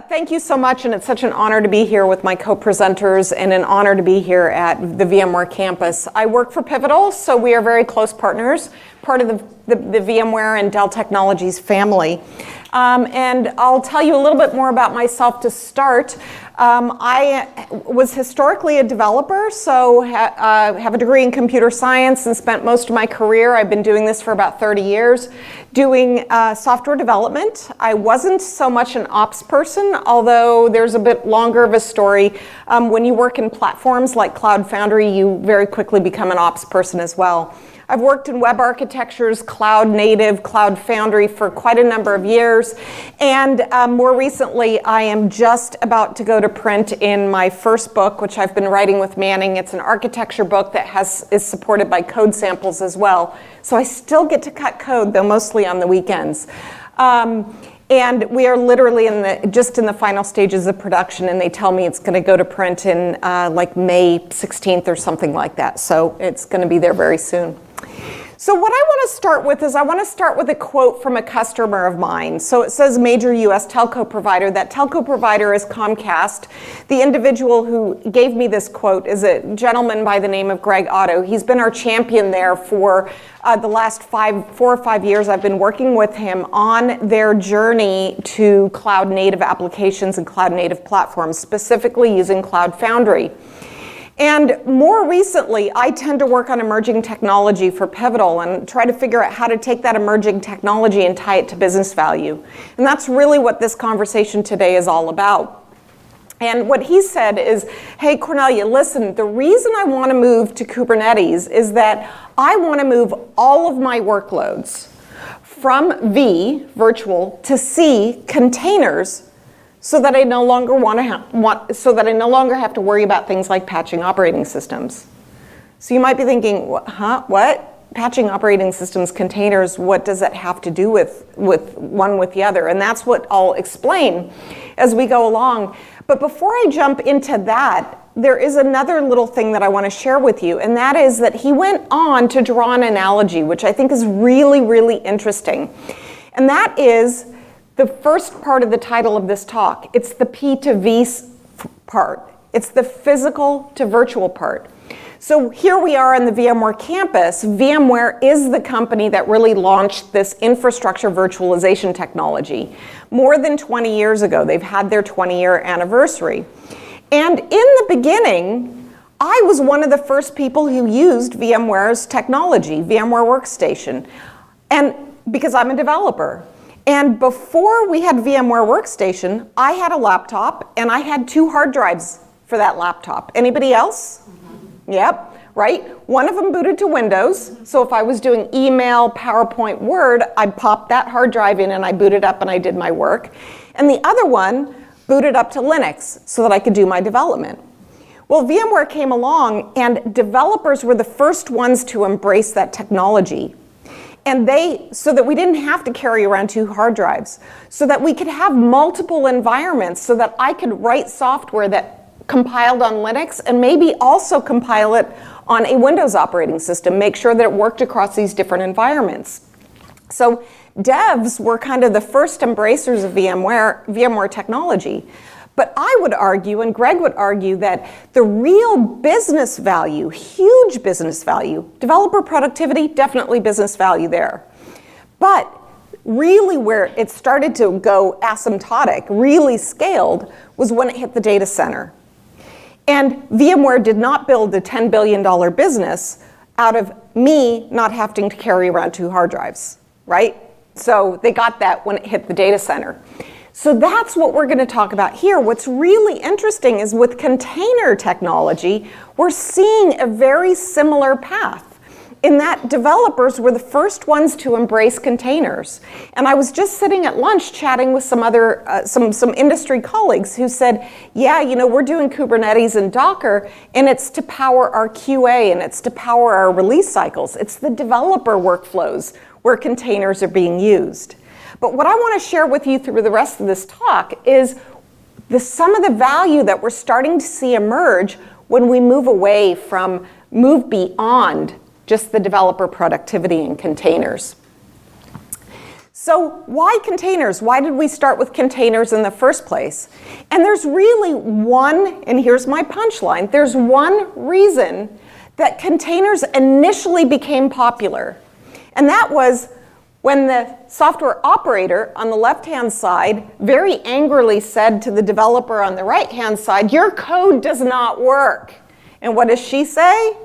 Thank you so much, and it's such an honor to be here with my co-presenters and an honor to be here at the VMware campus. I work for Pivotal, so we are very close partners, part of the VMware and Dell Technologies family. And I'll tell you a little bit more about myself to start. I was historically a developer, so have a degree in computer science and spent most of my career, I've been doing this for about 30 years, doing software development. I wasn't so much an ops person, although there's a bit longer of a story. When you work in platforms like Cloud Foundry, you very quickly become an ops person as well. I've worked in web architectures, cloud native, Cloud Foundry for quite a number of years. And more recently, I am just about to go to print in my first book, which I've been writing with Manning. It's an architecture book that is supported by code samples as well. So I still get to cut code, though mostly on the weekends. And we are literally just in the final stages of production, and they tell me it's going to go to print in like May 16th or something like that. So it's going to be there very soon. So what I want to start with is I want to start with a quote from a customer of mine. So it says major US telco provider. That telco provider is Comcast. The individual who gave me this quote is a gentleman by the name of Greg Otto. He's been our champion there for the last 4 or 5 years. I've been working with him on their journey to cloud native applications and cloud native platforms, specifically using Cloud Foundry. And more recently, I tend to work on emerging technology for Pivotal and try to figure out how to take that emerging technology and tie it to business value. And that's really what this conversation today is all about. And what he said is, hey, Cornelia, listen, the reason I want to move to Kubernetes is that I want to move all of my workloads from V, virtual, to C, containers, so that I no longer have to worry about things like patching operating systems. So you might be thinking, what? Patching operating systems, containers, what does that have to do with one with the other? And that's what I'll explain as we go along. But before I jump into that, there is another little thing that I want to share with you, and that is that he went on to draw an analogy, which I think is really, really interesting. And that is the first part of the title of this talk. It's the P to V part. It's the physical to virtual part. So here we are on the VMware campus. VMware is the company that really launched this infrastructure virtualization technology. More than 20 years ago, they've had their 20-year anniversary. And in the beginning, I was one of the first people who used VMware's technology, VMware Workstation, and because I'm a developer. And before we had VMware Workstation, I had a laptop and I had 2 hard drives for that laptop. Anybody else? Mm-hmm. Yep, right? One of them booted to Windows. So if I was doing email, PowerPoint, Word, I'd pop that hard drive in and I booted up and I did my work. And the other one booted up to Linux so that I could do my development. Well, VMware came along and developers were the first ones to embrace that technology. And so that we didn't have to carry around 2 hard drives, so that we could have multiple environments, so that I could write software that compiled on Linux and maybe also compile it on a Windows operating system, make sure that it worked across these different environments. So devs were kind of the first embracers of VMware technology. But I would argue, and Greg would argue, that the real business value, huge business value, developer productivity, definitely business value there. But really where it started to go asymptotic, really scaled, was when it hit the data center. And VMware did not build a $10 billion business out of me not having to carry around 2 hard drives, right? So they got that when it hit the data center. So that's what we're going to talk about here. What's really interesting is with container technology, we're seeing a very similar path in that developers were the first ones to embrace containers. And I was just sitting at lunch chatting with some other, some industry colleagues who said, yeah, we're doing Kubernetes and Docker, and it's to power our QA and it's to power our release cycles. It's the developer workflows where containers are being used. But what I want to share with you through the rest of this talk is some of the value that we're starting to see emerge when we move beyond just the developer productivity in containers. So why containers? Why did we start with containers in the first place? And there's really one, and here's my punchline, there's one reason that containers initially became popular. And that was when the software operator on the left-hand side very angrily said to the developer on the right-hand side, your code does not work. And what does she say?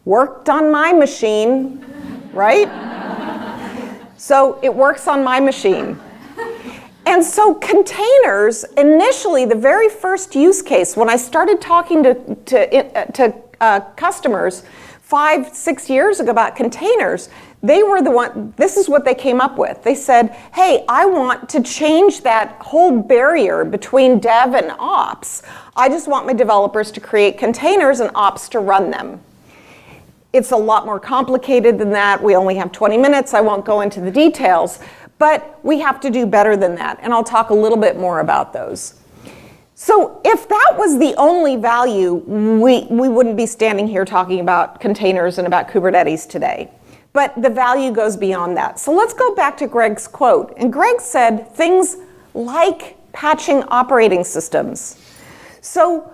Worked on my machine, right? So it works on my machine. And so containers, initially, the very first use case, when I started talking to customers 5-6 years ago about containers, they were the one, this is what they came up with. They said, hey, I want to change that whole barrier between dev and ops. I just want my developers to create containers and ops to run them. It's a lot more complicated than that. We only have 20 minutes. I won't go into the details. But we have to do better than that, and I'll talk a little bit more about those. So if that was the only value, we wouldn't be standing here talking about containers and about Kubernetes today. But the value goes beyond that. So let's go back to Greg's quote. And Greg said things like patching operating systems. So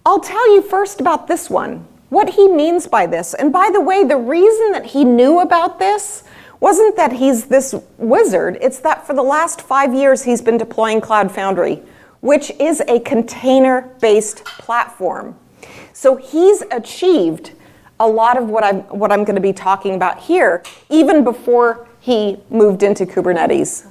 I'll tell you first about this one, what he means by this. And by the way, the reason that he knew about this wasn't that he's this wizard, it's that for the last 5 years he's been deploying Cloud Foundry, which is a container-based platform. So he's achieved a lot of what I'm going to be talking about here, even before he moved into Kubernetes.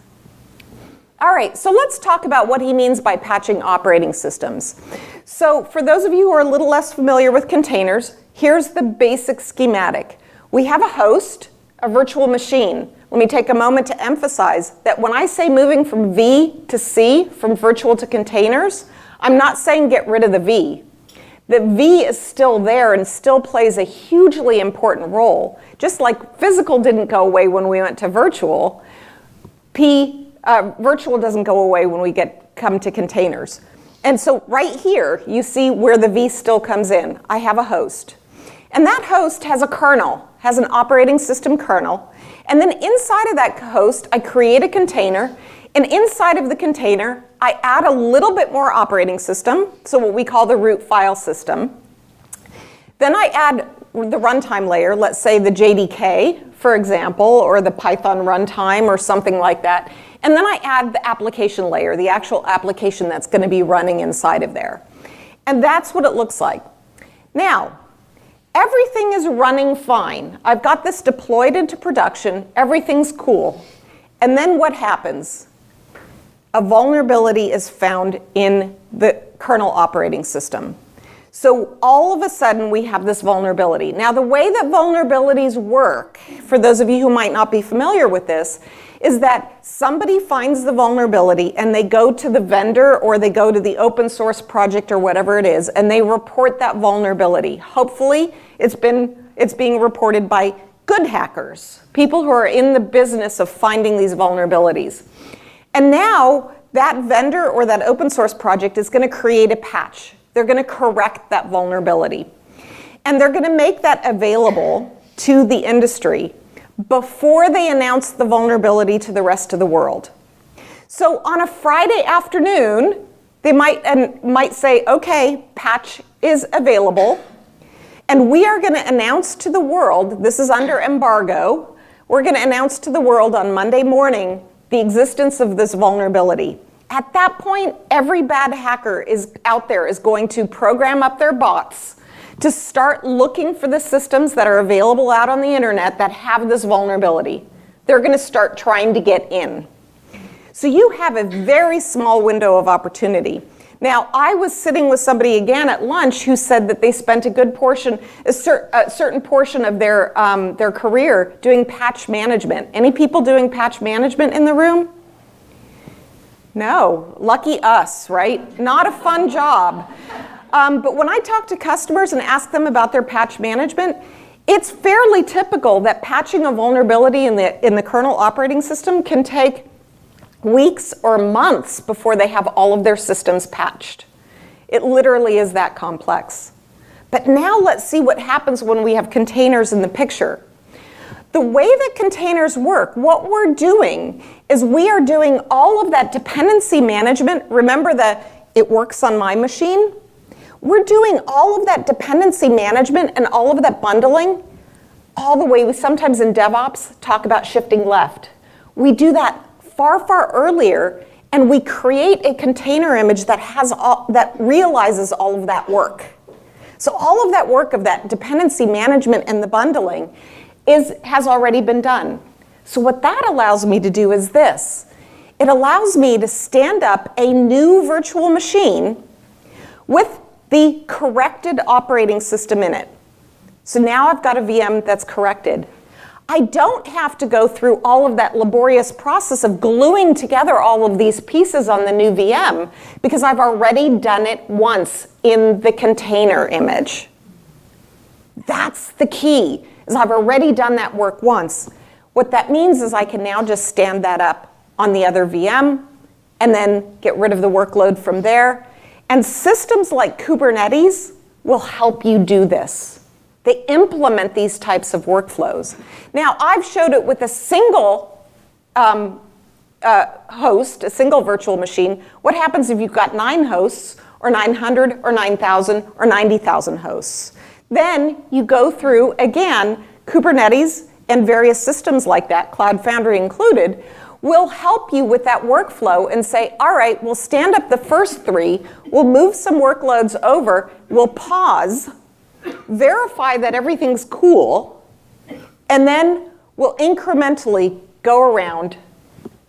All right, so let's talk about what he means by patching operating systems. So for those of you who are a little less familiar with containers, here's the basic schematic. We have a host, a virtual machine. Let me take a moment to emphasize that when I say moving from V to C, from virtual to containers, I'm not saying get rid of the V. The V is still there and still plays a hugely important role. Just like physical didn't go away when we went to virtual, virtual doesn't go away when we come to containers. And so right here, you see where the V still comes in. I have a host. And that host has a kernel, has an operating system kernel. And then inside of that host, I create a container. And inside of the container, I add a little bit more operating system, so what we call the root file system. Then I add the runtime layer, let's say the JDK, for example, or the Python runtime or something like that. And then I add the application layer, the actual application that's going to be running inside of there. And that's what it looks like. Now, everything is running fine. I've got this deployed into production. Everything's cool. And then what happens? A vulnerability is found in the kernel operating system. So all of a sudden, we have this vulnerability. Now, the way that vulnerabilities work, for those of you who might not be familiar with this, is that somebody finds the vulnerability and they go to the vendor or they go to the open source project or whatever it is, and they report that vulnerability. Hopefully, it's being reported by good hackers, people who are in the business of finding these vulnerabilities. And now that vendor or that open source project is going to create a patch. They're going to correct that vulnerability. And they're going to make that available to the industry before they announce the vulnerability to the rest of the world. So on a Friday afternoon, they might say, okay, patch is available. And we are going to announce to the world, this is under embargo, we're going to announce to the world on Monday morning the existence of this vulnerability. At that point, every bad hacker out there is going to program up their bots to start looking for the systems that are available out on the internet that have this vulnerability. They're going to start trying to get in. So you have a very small window of opportunity. Now, I was sitting with somebody again at lunch who said that they spent a certain portion of their career doing patch management. Any people doing patch management in the room? No, lucky us, right? Not a fun job. But when I talk to customers and ask them about their patch management, it's fairly typical that patching a vulnerability in the kernel operating system can take weeks or months before they have all of their systems patched. It literally is that complex. But now let's see what happens when we have containers in the picture. The way that containers work, what we're doing is we are doing all of that dependency management. Remember it works on my machine? We're doing all of that dependency management and all of that bundling all the way. We sometimes in DevOps talk about shifting left. We do that far, far earlier, and we create a container image that realizes all of that work. So all of that work of that dependency management and the bundling has already been done. So what that allows me to do is this. It allows me to stand up a new virtual machine with the corrected operating system in it. So now I've got a VM that's corrected. I don't have to go through all of that laborious process of gluing together all of these pieces on the new VM because I've already done it once in the container image. That's the key, is I've already done that work once. What that means is I can now just stand that up on the other VM and then get rid of the workload from there. And systems like Kubernetes will help you do this. They implement these types of workflows. Now, I've showed it with a single host, a single virtual machine. What happens if you've got 9 hosts, or 900, or 9,000, or 90,000 hosts? Then you go through, again, Kubernetes and various systems like that, Cloud Foundry included, will help you with that workflow and say, all right, we'll stand up the first 3, we'll move some workloads over, we'll pause, verify that everything's cool, and then we'll incrementally go around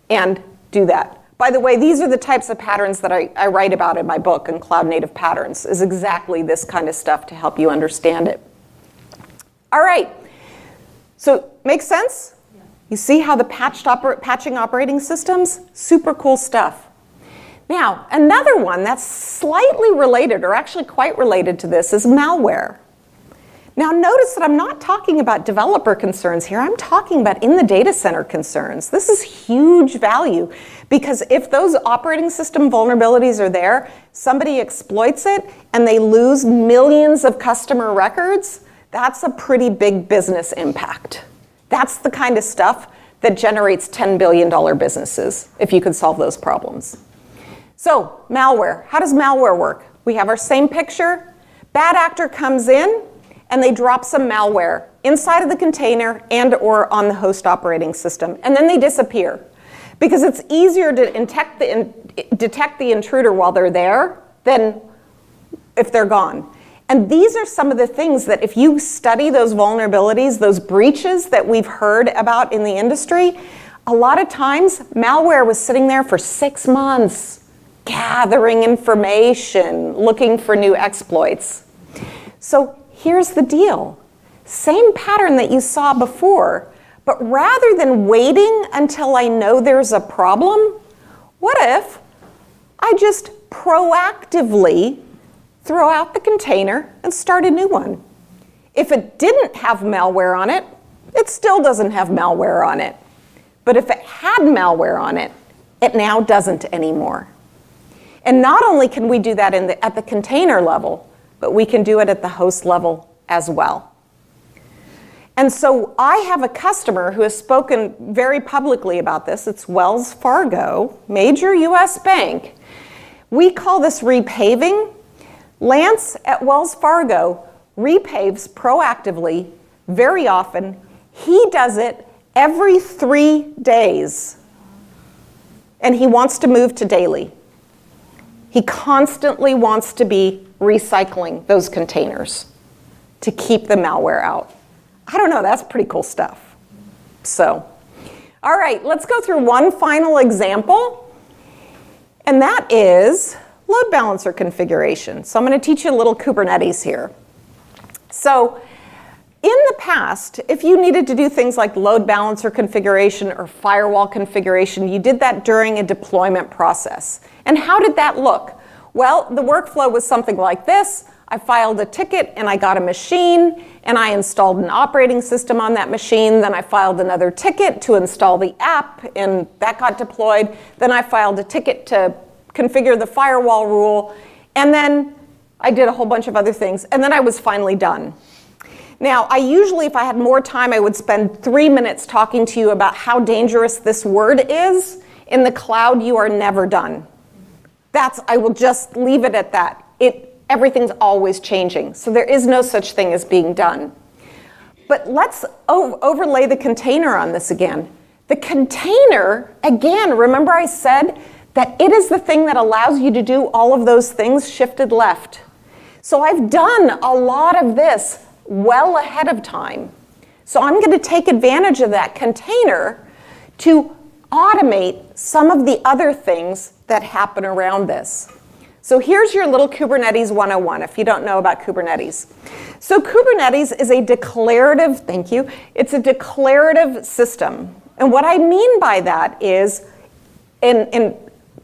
and do that. By the way, these are the types of patterns that I write about in my book, in Cloud Native Patterns, is exactly this kind of stuff to help you understand it. All right, so makes sense? Yeah. You see how the patching operating systems? Super cool stuff. Now, another one that's slightly related, or actually quite related to this, is malware. Now, notice that I'm not talking about developer concerns here. I'm talking about in the data center concerns. This is huge value, because if those operating system vulnerabilities are there, somebody exploits it, and they lose millions of customer records, that's a pretty big business impact. That's the kind of stuff that generates $10 billion businesses, if you could solve those problems. So, malware. How does malware work? We have our same picture. Bad actor comes in, and they drop some malware inside of the container and or on the host operating system, and then they disappear. Because it's easier to detect the intruder while they're there than if they're gone. And these are some of the things that if you study those vulnerabilities, those breaches that we've heard about in the industry, a lot of times malware was sitting there for 6 months, gathering information, looking for new exploits. So here's the deal. Same pattern that you saw before, but rather than waiting until I know there's a problem, what if I just proactively throw out the container and start a new one? If it didn't have malware on it, it still doesn't have malware on it. But if it had malware on it, it now doesn't anymore. And not only can we do that at the container level, but we can do it at the host level as well. And so I have a customer who has spoken very publicly about this. It's Wells Fargo, major US bank. We call this repaving. Lance at Wells Fargo repaves proactively very often. He does it every 3 days. And he wants to move to daily. He constantly wants to be recycling those containers to keep the malware out. I don't know, that's pretty cool stuff. So, all right, let's go through one final example, and that is load balancer configuration. So I'm going to teach you a little Kubernetes here. So in the past, if you needed to do things like load balancer configuration or firewall configuration, you did that during a deployment process. And how did that look? Well, the workflow was something like this. I filed a ticket and I got a machine and I installed an operating system on that machine. Then I filed another ticket to install the app and that got deployed. Then I filed a ticket to configure the firewall rule. And then I did a whole bunch of other things. And then I was finally done. Now, I usually, if I had more time, I would spend 3 minutes talking to you about how dangerous this word is. In the cloud, you are never done. I will just leave it at that. Everything's always changing, so there is no such thing as being done. But let's overlay the container on this again. The container, again, remember I said that it is the thing that allows you to do all of those things shifted left. So I've done a lot of this well ahead of time. So I'm going to take advantage of that container to automate some of the other things that happen around this. So here's your little Kubernetes 101 if you don't know about Kubernetes. So Kubernetes is a declarative, thank you, it's a declarative system. And what I mean by that is, in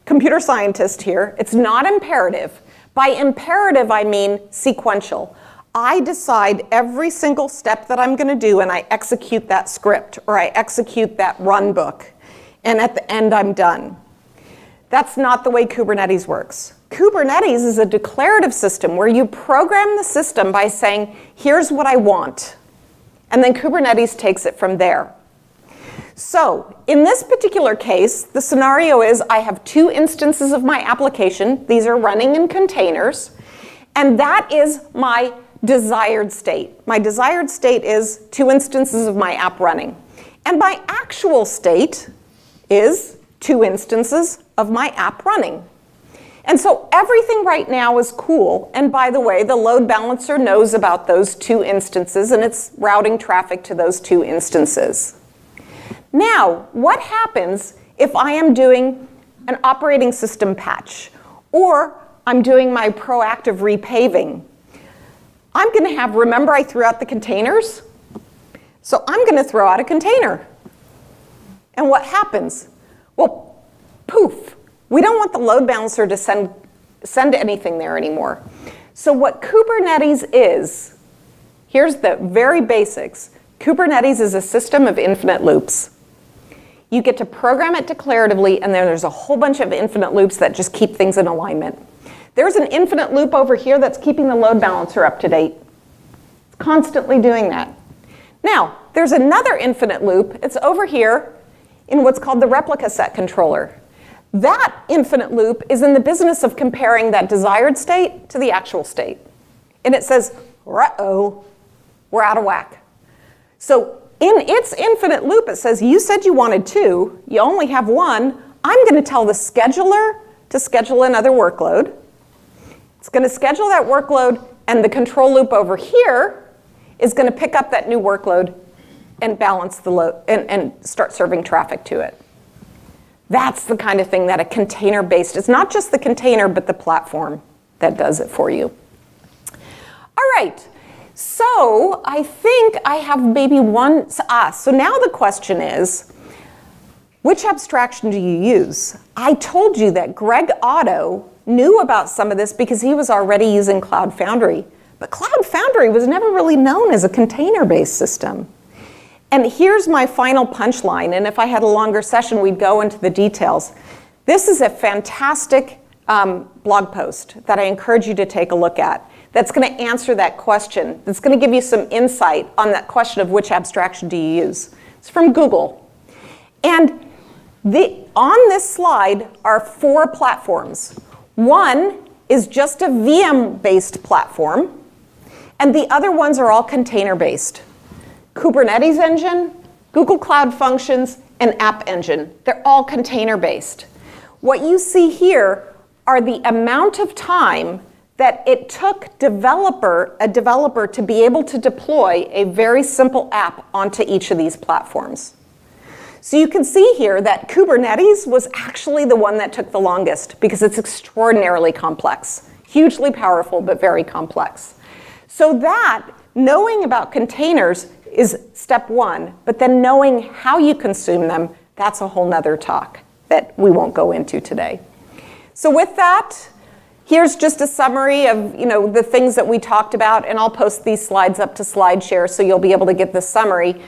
computer scientist here, it's not imperative. By imperative, I mean sequential. I decide every single step that I'm going to do and I execute that script or I execute that run book. And at the end, I'm done. That's not the way Kubernetes works. Kubernetes is a declarative system where you program the system by saying, here's what I want. And then Kubernetes takes it from there. So in this particular case, the scenario is I have 2 instances of my application. These are running in containers. And that is my desired state. My desired state is 2 instances of my app running. And my actual state is 2 instances of my app running. And so everything right now is cool. And by the way, the load balancer knows about those 2 instances and it's routing traffic to those 2 instances. Now, what happens if I am doing an operating system patch or I'm doing my proactive repaving? I'm going to have, remember I threw out the containers? So I'm going to throw out a container. And what happens? Well, poof. We don't want the load balancer to send anything there anymore. So what Kubernetes is, here's the very basics. Kubernetes is a system of infinite loops. You get to program it declaratively, and then there's a whole bunch of infinite loops that just keep things in alignment. There's an infinite loop over here that's keeping the load balancer up to date. It's constantly doing that. Now, there's another infinite loop. It's over here in what's called the Replica Set Controller. That infinite loop is in the business of comparing that desired state to the actual state. And it says, uh-oh, we're out of whack. So in its infinite loop, it says, you said you wanted 2, you only have 1. I'm going to tell the scheduler to schedule another workload. It's going to schedule that workload, and the control loop over here is going to pick up that new workload and balance the load and start serving traffic to it. That's the kind of thing that a container-based, it's not just the container, but the platform that does it for you. All right, so I think I have maybe one, so now the question is, which abstraction do you use? I told you that Greg Otto knew about some of this because he was already using Cloud Foundry, but Cloud Foundry was never really known as a container-based system. And here's my final punchline, and if I had a longer session, we'd go into the details. This is a fantastic blog post that I encourage you to take a look at that's going to answer that question, that's going to give you some insight on that question of which abstraction do you use. It's from Google. And on this slide are 4 platforms. One is just a VM-based platform, and the other ones are all container-based. Kubernetes Engine, Google Cloud Functions, and App Engine. They're all container-based. What you see here are the amount of time that it took a developer to be able to deploy a very simple app onto each of these platforms. So you can see here that Kubernetes was actually the one that took the longest because it's extraordinarily complex, hugely powerful, but very complex. So that, knowing about containers is step 1, but then knowing how you consume them, that's a whole nother talk that we won't go into today. So with that, here's just a summary of the things that we talked about, and I'll post these slides up to SlideShare so you'll be able to get the summary.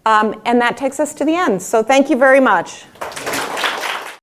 And that takes us to the end. So thank you very much.